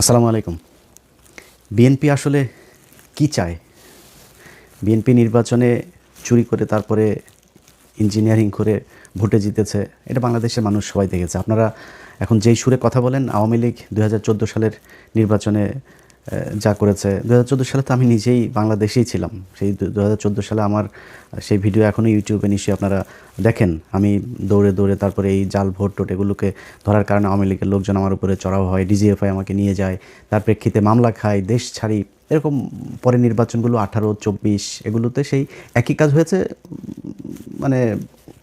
আসসালামু আলাইকুম। বিএনপি আসলে কি চায়? বিএনপি নির্বাচনে চুরি করে তারপরে ইঞ্জিনিয়ারিং করে ভোটে জিতেছে। এটা বাংলাদেশের মানুষ সবাই দেখেছে। আপনারা এখন যেই সুরে কথা বলেন, আওয়ামী লীগ ২০১৪ সালের নির্বাচনে যা করেছে, ২০১৪ সালে তো আমি নিজেই বাংলাদেশেই ছিলাম। সেই ২০১৪ সালে আমার সেই ভিডিও এখনও ইউটিউবে নিশ্চয়ই আপনারা দেখেন। আমি দৌড়ে দৌড়ে তারপরে এই জাল ভোট টোট এগুলোকে ধরার কারণে আওয়ামী লীগের লোকজন আমার উপরে চড়াও হয়, ডিজিএফআই আমাকে নিয়ে যায়, তার প্রেক্ষিতে মামলা খাই, দেশ ছাড়ি। এরকম পরে নির্বাচনগুলো ১৮, ২৪ এগুলোতে সেই একই কাজ হয়েছে। মানে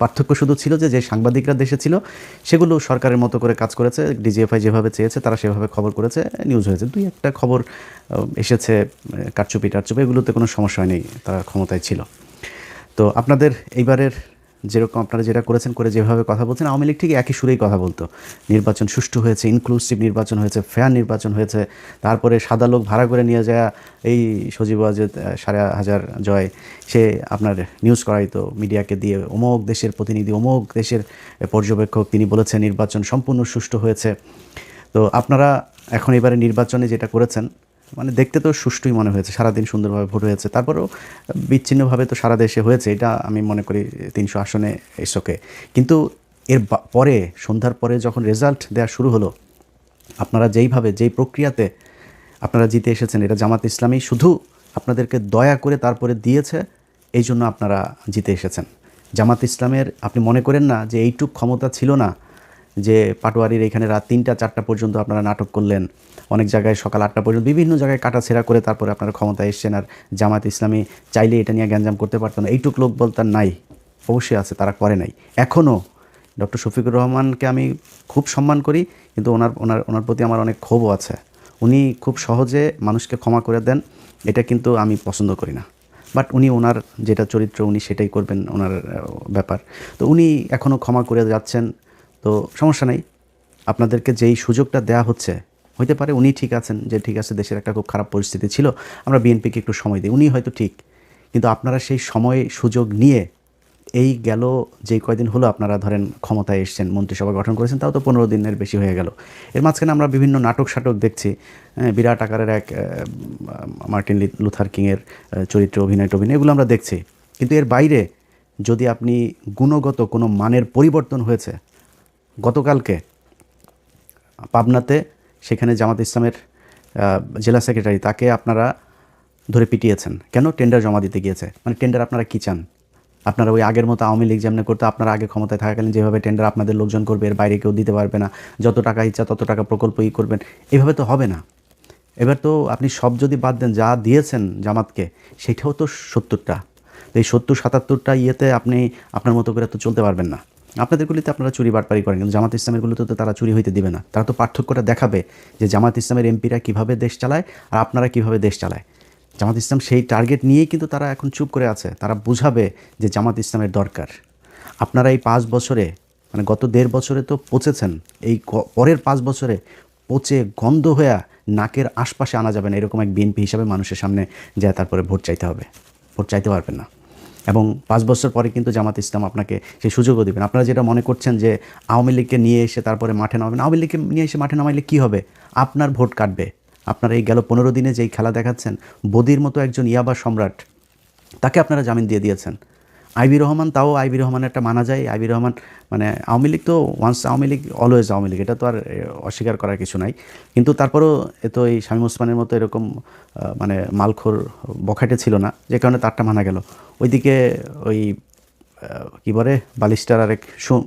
পার্থক্য শুধু ছিল যে সাংবাদিকরা দেশে ছিল সেগুলো সরকারের মতো করে কাজ করেছে, ডিজিএফআই যেভাবে চেয়েছে তারা সেভাবে খবর করেছে, নিউজ হয়েছে। দুই একটা খবর এসেছে, কারচুপি টারচুপি, এগুলোতে কোনো সমস্যা হয়নি, তারা ক্ষমতায় ছিল। তো আপনাদের এইবারের যেরকম আপনারা যেটা করেছেন, করে যেভাবে কথা বলছেন, আওয়ামী লীগ ঠিক একই সুরেই কথা বলতো। নির্বাচন সুষ্ঠু হয়েছে, ইনক্লুসিভ নির্বাচন হয়েছে, ফেয়ার নির্বাচন হয়েছে। তারপরে সাদা লোক ভাড়া করে নিয়ে যায় এই সজীব ওয়াজেদ ৫,৫০০ জয়, সে আপনার নিউজ করাইতো মিডিয়াকে দিয়ে, অমুক দেশের প্রতিনিধি, অমুক দেশের পর্যবেক্ষক, তিনি বলেছেন নির্বাচন সম্পূর্ণ সুষ্ঠু হয়েছে। তো আপনারা এখন এবারে নির্বাচনে যেটা করেছেন, মানে দেখতে তো সুষ্ঠুই মনে হয়েছে, সারাদিন সুন্দরভাবে ভোট হয়েছে। তারপরেও বিচ্ছিন্নভাবে তো সারা দেশে হয়েছে, এটা আমি মনে করি ৩০০ আসনে এসকে। কিন্তু এর পরে সন্ধ্যার পরে যখন রেজাল্ট দেওয়া শুরু হলো, আপনারা যেইভাবে যেই প্রক্রিয়াতে আপনারা জিতে এসেছেন, এটা জামাত ইসলামী শুধু আপনাদেরকে দয়া করে তারপরে দিয়েছে, এই জন্য আপনারা জিতে এসেছেন। জামাত ইসলামের আপনি মনে করেন না যে এইটুক ক্ষমতা ছিল না, যে পাটোয়ারির এখানে রাত ৩টা ৪টা পর্যন্ত আপনারা নাটক করলেন, অনেক জায়গায় সকাল ৮টা পর্যন্ত বিভিন্ন জায়গায় কাটাছেঁড়া করে তারপরে আপনারা ক্ষমতায় এসছেন, আর জামাত ইসলামী চাইলে এটা নিয়ে গ্যাঞ্জাম করতে পারতো না। এইটুক লোক বলতার নাই, অবশ্যই আছে, তারা করে নাই। এখনও ডক্টর শফিকুর রহমানকে আমি খুব সম্মান করি, কিন্তু ওনার প্রতি আমার অনেক ক্ষোভও আছে। উনি খুব সহজে মানুষকে ক্ষমা করে দেন, এটা কিন্তু আমি পছন্দ করি না। বাট উনি ওনার যেটা চরিত্র উনি সেটাই করবেন, ওনার ব্যাপার। তো উনি এখনও ক্ষমা করে যাচ্ছেন, তো সমস্যা নেই। আপনাদেরকে যেই সুযোগটা দেয়া হচ্ছে, হইতে পারে উনি ঠিক আছেন, যে ঠিক আছে দেশের একটা খুব খারাপ পরিস্থিতি ছিল, আমরা বিএনপিকে একটু সময় দিই, উনি হয়তো ঠিক। কিন্তু আপনারা সেই সময় সুযোগ নিয়ে এই গেল যেই কয়দিন হলো আপনারা ধরেন ক্ষমতায় এসছেন, মন্ত্রিসভা গঠন করেছেন, তাও তো ১৫ দিনের বেশি হয়ে গেল। এর মাঝখানে আমরা বিভিন্ন নাটক সাটক দেখছি, বিরাট আকারের এক মার্টিন লুথার কিংয়ের চরিত্রে অভিনয় এগুলো আমরা দেখছি। কিন্তু এর বাইরে যদি আপনি গুণগত কোনো মানের পরিবর্তন হয়েছে, গতকালকে পাবনাতে সেখানে জামাত ইসলামের জেলা সেক্রেটারি, তাকে আপনারা ধরে পিটিয়েছেন কেন? টেন্ডার জমা দিতে গিয়েছে। মানে টেন্ডার আপনারা কী চান? আপনারা ওই আগের মতো আওয়ামী লীগ যেমন করতো, আপনারা আগে ক্ষমতায় থাকাকালীন যেভাবে টেন্ডার আপনাদের লোকজন করবে, এর বাইরে কেউ দিতে পারবে না, যত টাকা ইচ্ছা তত টাকা প্রকল্প করবেন, এভাবে তো হবে না। এবার তো আপনি সব যদি বাদ দেন, যা দিয়েছেন জামাতকে সেটাও তো ৭০টা। তো এই ৭০-৭৭টা ইয়েতে আপনি আপনার মতো করে তো চলতে পারবেন না। আপনাদেরগুলিতে আপনারা চুরি বাটপারি করেন, কিন্তু জামাত ইসলামেরগুলোতে তো তারা চুরি হইতে দিবে না। তারা তো পার্থক্যটা দেখাবে যে জামাত ইসলামের এমপিরা কীভাবে দেশ চালায় আর আপনারা কীভাবে দেশ চালায়। জামাত ইসলাম সেই টার্গেট নিয়েই কিন্তু তারা এখন চুপ করে আছে। তারা বুঝাবে যে জামাত ইসলামের দরকার। আপনারা এই ৫ বছরে, মানে গত ১.৫ বছরে তো পচেছেন, এই পরের ৫ বছরে পচে গন্ধ হয়ে নাকের আশপাশে আনা যাবে না, এরকম এক বিএনপি হিসাবে মানুষের সামনে যায় তারপরে ভোট চাইতে হবে। ভোট চাইতে পারবেন না। এবং ৫ বছর পরে কিন্তু জামাত ইসলাম আপনাকে সেই সুযোগও দেবেন। আপনারা যেটা মনে করছেন যে আওয়ামী লীগকে নিয়ে এসে তারপরে মাঠে নামাবেন, আওয়ামী লীগকে নিয়ে এসে মাঠে নামাইলে কী হবে? আপনার ভোট কাটবে। আপনারা এই গেল ১৫ দিনে যেই খেলা দেখাচ্ছেন, বদির মতো একজন ইয়াবা সম্রাট, তাকে আপনারা জামিন দিয়ে দিয়েছেন। আইবি রহমান, তাও আইবি রহমানের একটা মানা যায়। আইবি রহমান মানে আওয়ামী লীগ তো ওয়ান্স আওয়ামী লীগ অলওয়েজ আওয়ামী লীগ, এটা তো আর অস্বীকার করার কিছু নাই। কিন্তু তারপরেও তো এই শামীম ওসমানের মতো এরকম মানে মালখোর বখাটে ছিল না, যে কারণে তারটা মানা গেল। ওইদিকে ওই কী বলে বালিস্টার আরেক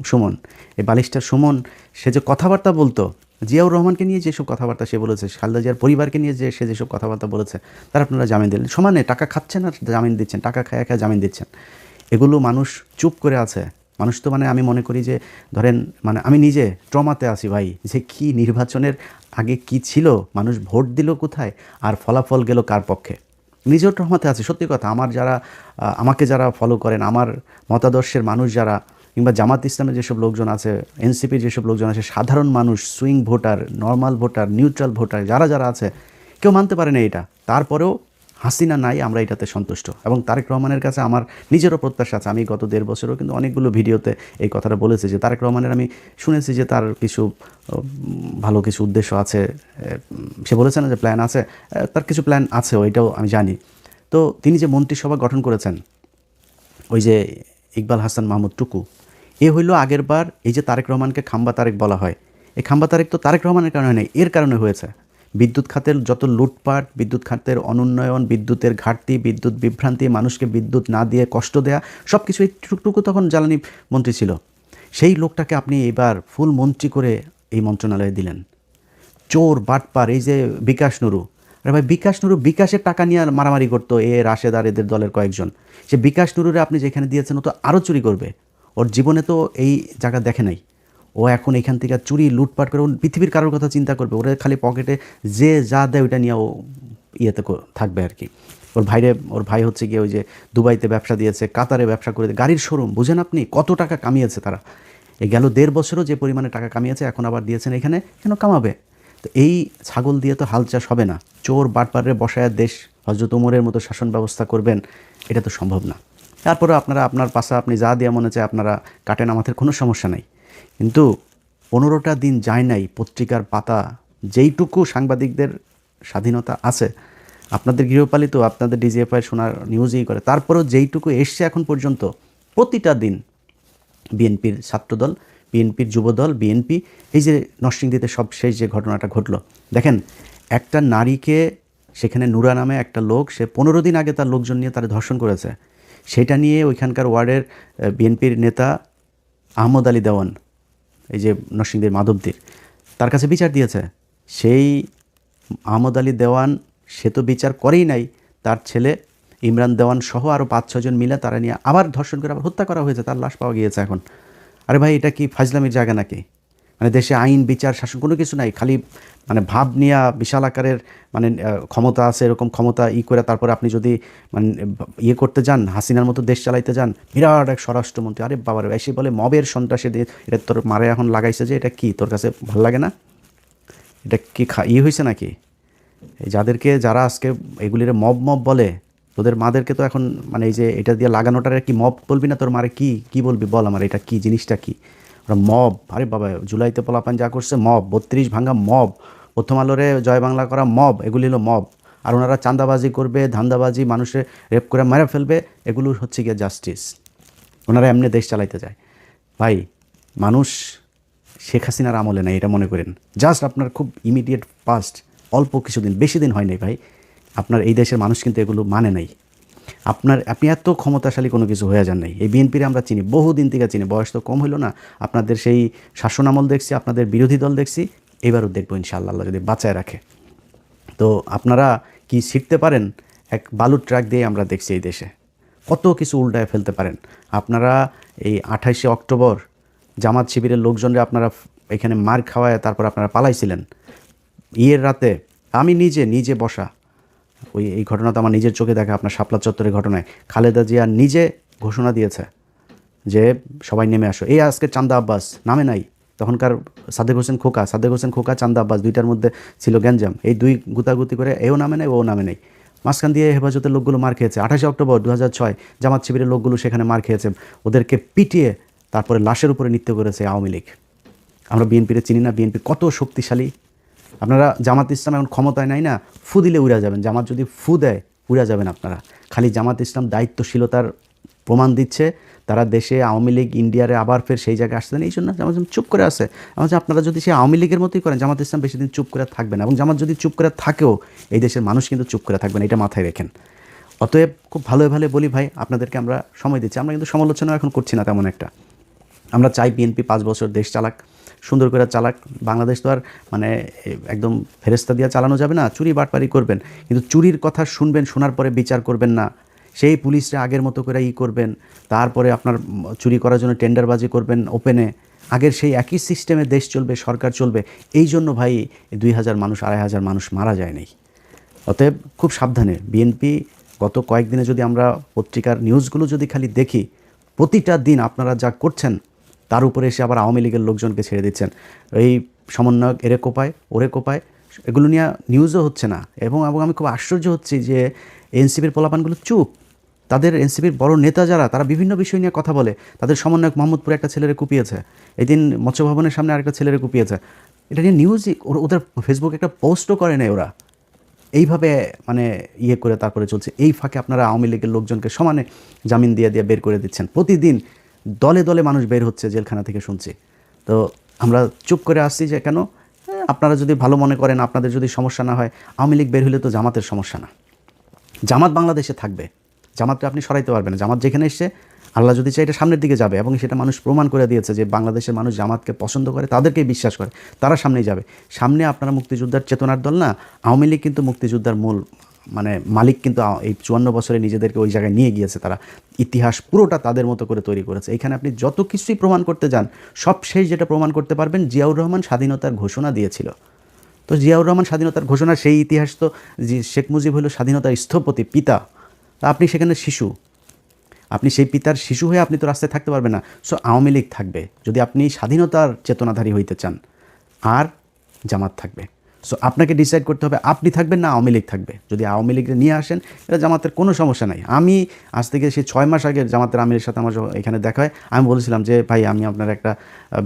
সুমন, এই বালিস্টার সুমন, সে যে কথাবার্তা বলতো, জিয়াউর রহমানকে নিয়ে যেসব কথাবার্তা সে বলেছে, খালেদা জিয়ার পরিবারকে নিয়ে যে সে যেসব কথাবার্তা বলেছে, তার আপনারা জামিন দিলেন। সমানে টাকা খাচ্ছেন আর জামিন দিচ্ছেন, টাকা খায় খায় জামিন দিচ্ছেন। এগুলো মানুষ চুপ করে আছে। মানুষ তো মানে আমি মনে করি যে ধরেন, মানে আমি নিজে ট্রমাতে আছি ভাই, যে কি নির্বাচনের আগে কি ছিল, মানুষ ভোট দিল কোথায়, আর ফলাফল গেল কার পক্ষে। নিজেও ট্রমাতে আছে, সত্যি কথা। আমার যারা আমাকে যারা ফলো করেন, আমার মতাদর্শের মানুষ যারা, কিংবা জামাত ইসলামের যেসব লোকজন আছে, এনসিপির যেসব লোকজন আছে, সাধারণ মানুষ, swing voter, normal voter, neutral voter, যারা যারা আছে, কেউ মানতে পারে না এটা। তারপরেও হাসিনা নাই, আমরা এটাতে সন্তুষ্ট। এবং তারেক রহমানের কাছে আমার নিজেরও প্রত্যাশা আছে। আমি গত 1.5 বছরও কিন্তু অনেকগুলো ভিডিওতে এই কথাটা বলেছি যে তারেক রহমানের আমি শুনেছি যে তার কিছু ভালো কিছু উদ্দেশ্য আছে। সে বলেছে না যে প্ল্যান আছে, তার কিছু প্ল্যান আছে, ওইটাও আমি জানি। তো তিনি যে মন্ত্রিসভা গঠন করেছেন, ওই যে ইকবাল হাসান মাহমুদ টুকু, এ হইল আগের বার এই যে তারেক রহমানকে খাম্বা তারেক বলা হয়, এই খাম্বা তারেক তো তারেক রহমানের কারণে নেই, এর কারণে হয়েছে। বিদ্যুৎ খাতের যত লুটপাট, বিদ্যুৎ খাতের অনুন্নয়ন, বিদ্যুতের ঘাটতি, বিদ্যুৎ বিভ্রান্তি, মানুষকে বিদ্যুৎ না দিয়ে কষ্ট দেয়া, সব কিছু এই টুকটুকু তখন জ্বালানি মন্ত্রী ছিল। সেই লোকটাকে আপনি এবার ফুল মন্ত্রী করে এই মন্ত্রণালয়ে দিলেন। চোর বাটপার, এই যে বিকাশ নুরু, আরে ভাই বিকাশ নুরু বিকাশের টাকা নিয়ে মারামারি করতো এ রাশেদ আর এদের দলের কয়েকজন। সে বিকাশ নুরুরে আপনি যেখানে দিয়েছেন ও তো আরও চুরি করবে, ওর জীবনে তো এই জায়গা দেখে নাই। ও এখন এখান থেকে চুরি লুটপাট করে, ও পৃথিবীর কারোর কথা চিন্তা করবে, ওরা খালি পকেটে যে যা দেয় ওইটা নিয়ে ও ইয়েতে থাকবে আর কি। ওর ভাই হচ্ছে গিয়ে ওই যে দুবাইতে ব্যবসা দিয়েছে, কাতারে ব্যবসা করে, গাড়ির শোরুম, বুঝেন আপনি কত টাকা কামিয়েছে তারা। এই গেল 1.5 বছরও যে পরিমাণে টাকা কামিয়েছে, এখন আবার দিয়েছেন এখানে, কেন কামাবে? তো এই ছাগল দিয়ে তো হাল চাষ হবে না। চোর বাটপারে বসায় দেশ হজরত উমরের মতো শাসন ব্যবস্থা করবেন, এটা তো সম্ভব না। তারপরে আপনারা আপনার পাশা আপনি যা দেওয়া মনে চায় আপনারা কাটেন, আমাদের কোনো সমস্যা নাই। কিন্তু 15টা দিন যায় নাই পত্রিকার পাতা, যেইটুকু সাংবাদিকদের স্বাধীনতা আছে, আপনাদের গৃহপালিত, আপনাদের ডিজিএফআই শোনার নিউজই করে, তারপরেও যেইটুকু এসছে এখন পর্যন্ত, প্রতিটা দিন বিএনপির ছাত্রদল, বিএনপির যুবদল, বিএনপি, এই যে নরসিংদীতে সবশেষ যে ঘটনাটা ঘটলো, দেখেন একটা নারীকে সেখানে নুরা নামে একটা লোক, সে 15 দিন আগে তার লোকজন নিয়ে তার ধর্ষণ করেছে, সেটা নিয়ে ওইখানকার ওয়ার্ডের বিএনপির নেতা আহমদ আলী দেওয়ান, এই যে নরসিংদীর মাধবদীর, তার কাছে বিচার দিয়েছে। সেই আহমদ আলী দেওয়ান সে তো বিচার করেই নাই, তার ছেলে ইমরান দেওয়ান সহ আরও 5-6 জন মিলে তারা নিয়ে আবার ধর্ষণ করে আবার হত্যা করা হয়েছে, তার লাশ পাওয়া গিয়েছে এখন। আরে ভাই এটা কি ফাজলামির জায়গা নাকি? মানে দেশে আইন বিচার শাসন কোনো কিছু নাই, খালি মানে ভাব নিয়ে বিশাল আকারের মানে ক্ষমতা আছে, এরকম ক্ষমতা করে তারপরে আপনি যদি মানে ইয়ে করতে যান, হাসিনার মতো দেশ চালাইতে যান, বিরাট এক স্বরাষ্ট্রমন্ত্রী, আরে বাবার এসে বলে মবের সন্ত্রাসে দিয়ে এটা তোর মারে এখন লাগাইছে, যে এটা কি তোর কাছে ভালো লাগে না? এটা কি হয়েছে নাকি? এই যারা আজকে এগুলির মব মব বলে, তোদের মাদেরকে তো এখন মানে এই যে এটা দিয়ে লাগানোটারে কি মব বলবি না? তোর মারে কি বলবি বল, আমার এটা কি জিনিসটা কি? ওরা মব, আরে বাবা জুলাইতে পোলাপান যা করছে মব, 32 ভাঙা মব, প্রথম আলোরে জয় বাংলা করা মব, এগুলি হলো মব। আর ওনারা চাঁদাবাজি করবে, ধান্দাবাজি, মানুষে রেপ করে মেরে ফেলবে, এগুলো হচ্ছে গিয়ে জাস্টিস। ওনারা এমনি দেশ চালাইতে যায়। ভাই মানুষ শেখ হাসিনার আমলে নাই এটা মনে করেন, জাস্ট আপনার খুব ইমিডিয়েট পাস্ট, অল্প কিছুদিন, বেশি দিন হয় নাই ভাই, আপনার এই দেশের মানুষ কিন্তু এগুলো মানে নাই। আপনি এত ক্ষমতাশালী কোনো কিছু হয়ে যান নাই। এই বিএনপির আমরা চিনি, বহুদিন থেকে চিনি, বয়স তো কম হইল না। আপনাদের সেই শাসন আমল দেখছি, আপনাদের বিরোধী দল দেখছি, এবারও দেখবো ইনশাআল্লাহ, আল্লাহ যদি বাঁচায় রাখে। তো আপনারা কি শিখতে পারেন? এক বালুর ট্রাক দিয়ে আমরা দেখছি এই দেশে কত কিছু উল্টায় ফেলতে পারেন আপনারা। এই 28শে অক্টোবর জামাত শিবিরের লোকজনরা আপনারা এখানে মার খাওয়ায় তারপর আপনারা পালাইছিলেন। ইয়ের রাতে আমি নিজে বসা, এই ঘটনা তো আমার নিজের চোখে দেখা, আপনার শাপলা চত্বরের ঘটনায় খালেদা জিয়া নিজে ঘোষণা দিয়েছে যে সবাই নেমে আসো। এই আজকে চান্দা আব্বাস নামে নাই, তখনকার সাদেক হোসেন খোকা, চান্দা আব্বাস, দুইটার মধ্যে ছিল গ্যাঞ্জাম, এই দুই গুতাগুতি করে এও নামে নাই ও নামে নাই। মাঝখান দিয়ে হেফাজতের লোকগুলো মার খেয়েছে। 28শে অক্টোবর 2006 জামাত শিবিরের লোকগুলো সেখানে মার খেয়েছে, ওদেরকে পিটিয়ে তারপরে লাশের উপরে নৃত্য করেছে আওয়ামী লীগ। আমরা বিএনপিরে চিনি না? বিএনপি কত শক্তিশালী। আপনারা জামাত ইসলাম এখন ক্ষমতায় নাই না, ফু দিলে উড়া যাবেন। জামাত যদি ফু দেয় উড়া যাবেন আপনারা। খালি জামাত ইসলাম দায়িত্বশীলতার প্রমাণ দিচ্ছে, তারা দেশে আওয়ামী লীগ ইন্ডিয়ারে আবার ফের সেই জায়গায় আসছেন, এই জন্য জামাত ইসলাম চুপ করে আছে। আপনারা যদি সেই আওয়ামী লীগের মতোই করেন, জামাত ইসলাম বেশি দিন চুপ করে থাকবে না, এবং জামাত যদি চুপ করে থাকেও এই দেশের মানুষ কিন্তু চুপ করে থাকবে না, এটা মাথায় রেখেন। অতএব খুব ভালোভাবে বলি ভাই, আপনাদেরকে আমরা সময় দিচ্ছি, আমরা কিন্তু সমালোচনা এখন করছি না তেমন একটা। আমরা চাই বিএনপি 5 বছর দেশ চালাক, সুন্দর করে চালাক। বাংলাদেশ তো আর মানে একদম ফেরেস্তা দিয়ে চালানো যাবে না, চুরি বাটপারি করবেন, কিন্তু চুরির কথা শুনবেন, শোনার পরে বিচার করবেন না। সেই পুলিশরা আগের মতো করে করবেন, তারপরে আপনার চুরি করার জন্য টেন্ডারবাজি করবেন ওপেনে, আগের সেই একই সিস্টেমে দেশ চলবে, সরকার চলবে। এই জন্য ভাই 2000 মানুষ 2500 মানুষ মারা যায়নি। অতএব খুব সাবধানে বিএনপি। গত কয়েকদিনে যদি আমরা পত্রিকার নিউজগুলো যদি খালি দেখি, প্রতিটা দিন আপনারা যা করছেন তার উপরে এসে আবার আওয়ামী লীগের লোকজনকে ছেড়ে দিচ্ছেন। এই সমন্বয়ক এরে কোপায় ওরে কোপায়, এগুলো নিয়ে নিউজও হচ্ছে না। এবং আমি খুব আশ্চর্য হচ্ছি যে এনসিপির পোলাপানগুলো চুপ। তাদের এনসিপির বড় নেতা যারা, তারা বিভিন্ন বিষয় নিয়ে কথা বলে। তাদের সমন্বয়ক মোহাম্মদপুরে একটা ছেলেরে কুপিয়েছে, এদিন মৎস্য ভবনের সামনে আরেকটা ছেলেরে কুপিয়েছে। এটা নিয়ে নিউজই, ওদের ফেসবুকে একটা পোস্টও করে নেই ওরা। এইভাবে মানে ইয়ে করে তারপরে চলছে। এই ফাঁকে আপনারা আওয়ামী লীগের লোকজনকে সমানে জামিন দিয়ে বের করে দিচ্ছেন। প্রতিদিন দলে দলে মানুষ বের হচ্ছে জেলখানা থেকে, শুনছি। তো আমরা চুপ করে আসছি যে কেন? আপনারা যদি ভালো মনে করেন, আপনাদের যদি সমস্যা না হয়, আওয়ামী লীগ বের হলে তো জামাতের সমস্যা না। জামাত বাংলাদেশে থাকবে, জামাতকে আপনি সরাইতে পারবেন না। জামাত যেখানে এসছে, আল্লাহ যদি চাই এটা সামনের দিকে যাবে, এবং সেটা মানুষ প্রমাণ করে দিয়েছে যে বাংলাদেশের মানুষ জামাতকে পছন্দ করে, তাদেরকেই বিশ্বাস করে, তারা সামনেই যাবে। সামনে আপনারা মুক্তিযোদ্ধার চেতনার দল না, আওয়ামী লীগ কিন্তু মুক্তিযোদ্ধার মূল মানে মালিক, কিন্তু এই 54 বছরে নিজেদেরকে ওই জায়গায় নিয়ে গিয়েছে তারা। ইতিহাস পুরোটা তাদের মতো করে তৈরি করেছে। এখানে আপনি যত কিছুই প্রমাণ করতে যান, সব শেষ যেটা প্রমাণ করতে পারবেন, জিয়াউর রহমান স্বাধীনতার ঘোষণা দিয়েছিল। তো জিয়াউর রহমান স্বাধীনতার ঘোষণা, সেই ইতিহাস তো শেখ মুজিব হলো স্বাধীনতার স্থপতি, পিতা। তা আপনি সেখানে শিশু, আপনি সেই পিতার শিশু হয়ে আপনি তো রাস্তায় থাকতে পারবেন না। সো আওয়ামী লীগ থাকবে যদি আপনি স্বাধীনতার চেতনাধারী হইতে চান, আর জামাত থাকবে। সো আপনাকে ডিসাইড করতে হবে আপনি থাকবেন না আওয়ামী লীগ থাকবে। যদি আওয়ামী লীগকে নিয়ে আসেন, এটা জামাতের কোনো সমস্যা নাই। আমি আজ থেকে সেই 6 মাস আগে জামাতের আমিরের সাথে আমার এখানে দেখা হয়, আমি বলেছিলাম যে ভাই, আমি আপনার একটা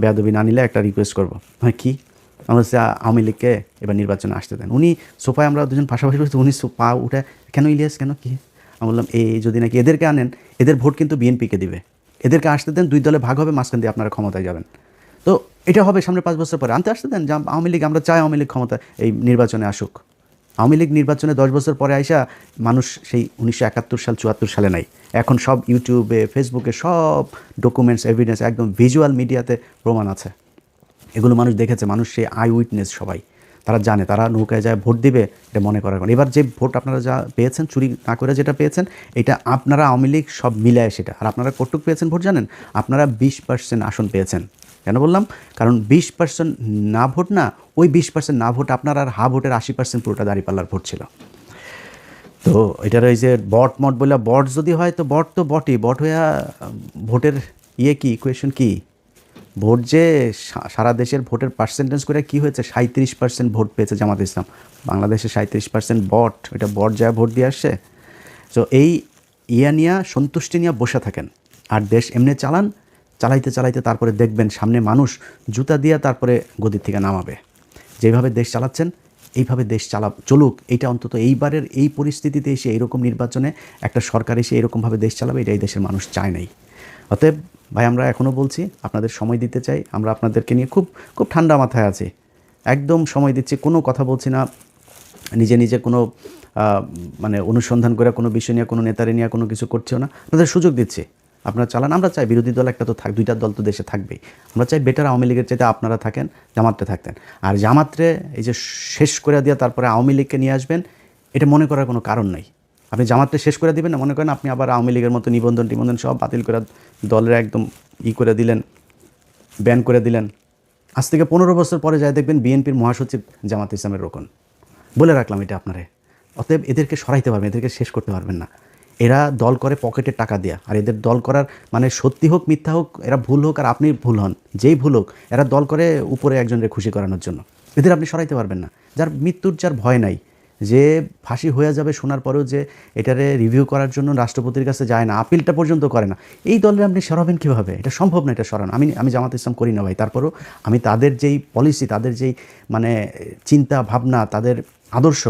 বেয়াদবি না নিলে একটা রিকোয়েস্ট করবো। ভাই কী? আমরা হচ্ছে আওয়ামী লীগকে এবার নির্বাচনে আসতে দেন। উনি সোফায়, আমরা দুজন পাশাপাশি বসে, উনি পা উঠে, কেন ইলিয়াস, কেন কী? আমি বললাম এই যদি নাকি এদেরকে আনেন, এদের ভোট কিন্তু বিএনপিকে দিবে, এদেরকে আসতে দেন, 2 দলে ভাগ হবে, মাঝখান দিয়ে আপনারা ক্ষমতায় যাবেন। তো এটা হবে সামনে 5 বছর পরে, আনতে আসতে দেন। আওয়ামী লীগ, আমরা চাই আওয়ামী লীগ ক্ষমতা এই নির্বাচনে আসুক। আওয়ামী লীগ নির্বাচনে 10 বছর পরে আইসা মানুষ সেই 1971 সাল 74 সালে নাই, এখন সব ইউটিউবে, ফেসবুকে সব ডকুমেন্টস, এভিডেন্স, একদম ভিজুয়াল মিডিয়াতে প্রমাণ আছে। এগুলো মানুষ দেখেছে, মানুষ সেই আই উইটনেস সবাই, তারা জানে, তারা নৌকায় যায় ভোট দিবে, এটা মনে করার কারণ। এবার যে ভোট আপনারা যা পেয়েছেন, চুরি না করে যেটা পেয়েছেন, এটা আপনারা আওয়ামী লীগ সব মিলায় সেটা। আর আপনারা কতটুকু পেয়েছেন ভোট জানেন? আপনারা 20% আসন পেয়েছেন। কেন বললাম? কারণ 20% না ভোট না, ওই 20% না ভোট আপনার, আর হা ভোটের 80% পুরোটা দাঁড়িপাল্লার ভোট ছিল। তো এটার ওই যে বট মট বলে, বট যদি হয় তো বট তো বটই, বট হইয়া ভোটের ইয়ে কি, ইকুয়েশন কি? ভোট যে সারা দেশের ভোটের পার্সেন্টেজ করে কি হয়েছে, 37% ভোট পেয়েছে জামাত ইসলাম। বাংলাদেশে 37% বট, এটা বট যা ভোট দিয়ে আসছে। সো এই নিয়ে সন্তুষ্টি নিয়ে বসে থাকেন, আর দেশ এমনি চালান। চালাইতে চালাইতে তারপরে দেখবেন সামনে মানুষ জুতা দিয়ে তারপরে গদির থেকে নামাবে। যেভাবে দেশ চালাচ্ছেন এইভাবে দেশ চলুক। এইটা অন্তত এইবারের এই পরিস্থিতিতে এসে, এইরকম নির্বাচনে একটা সরকার এসে এরকমভাবে দেশ চালাবে, এটা এই দেশের মানুষ চায় নাই। অতএব ভাই, আমরা এখনও বলছি, আপনাদের সময় দিতে চাই। আমরা আপনাদেরকে নিয়ে খুব খুব ঠান্ডা মাথায় আছি, একদম সময় দিচ্ছি, কোনো কথা বলছি না, নিজে নিজে কোনো মানে অনুসন্ধান করে কোনো বিষয় নিয়ে, কোনো নেতারে নিয়ে কোনো কিছু করছেও না। আপনাদের সুযোগ দিচ্ছি, আপনারা চালান। আমরা চাই বিরোধী দল একটা তো 2টা দল তো দেশে থাকবেই। আমরা চাই বেটার আওয়ামী লীগের চাইতে আপনারা থাকেন, জামাতে থাকতেন। আর জামাতরে এই যে শেষ করে দিয়ে তারপরে আওয়ামী লীগকে নিয়ে আসবেন, এটা মনে করার কোনো কারণ নাই। আপনি জামাতটা শেষ করে দিবেন না, মনে করেন আপনি আবার আওয়ামী লীগের মতো নিবন্ধন সব বাতিল করে দলের একদম করে দিলেন, ব্যান করে দিলেন। আজ থেকে 15 বছর পরে যায় দেখবেন বিএনপির মহাসচিব জামাত ইসলামের রোকন। বলে রাখলাম এটা আপনারে। অতএব এদেরকে সরাইতে পারবেন, এদেরকে শেষ করতে পারবেন না। এরা দল করে পকেটে টাকা দেয়া, আর এদের দল করার মানে সত্যি হোক মিথ্যা হোক, এরা ভুল হোক আর আপনি ভুল হন, যেই ভুল হোক, এরা দল করে উপরে একজনের খুশি করানোর জন্য। এদের আপনি সরাইতে পারবেন না। যার মৃত্যুর যার ভয় নাই, যে ফাঁসি হয়ে যাবে শোনার পরেও যে এটারে রিভিউ করার জন্য রাষ্ট্রপতির কাছে যায় না, আপিলটা পর্যন্ত করে না, এই দলের আপনি সরাবেন কীভাবে? এটা সম্ভব না, এটা সরানো। আমি জামাত ইসলাম করি না ভাই, তারপরেও আমি তাদের যেই পলিসি, তাদের যেই মানে চিন্তা ভাবনা, তাদের আদর্শ,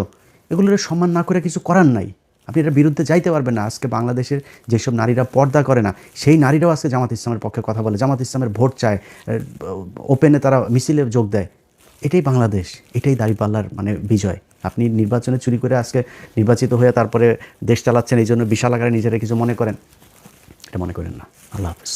এগুলোর সম্মান না করে কিছু করার নাই। আপনি এটার বিরুদ্ধে যাইতে পারবেন না। আজকে বাংলাদেশের যেসব নারীরা পর্দা করে না, সেই নারীরাও আজকে জামাত ইসলামের পক্ষে কথা বলে, জামাত ইসলামের ভোট চায়, ওপেনে তারা মিছিলে যোগ দেয়। এটাই বাংলাদেশ, এটাই দাঁড়িপাল্লার মানে বিজয়। আপনি নির্বাচনে চুরি করে আজকে নির্বাচিত হয়ে তারপরে দেশ চালাচ্ছেন, এই জন্য বিশাল আকারে নিজেরা কিছু মনে করেন, এটা মনে করেন না। আল্লাহ হাফেজ।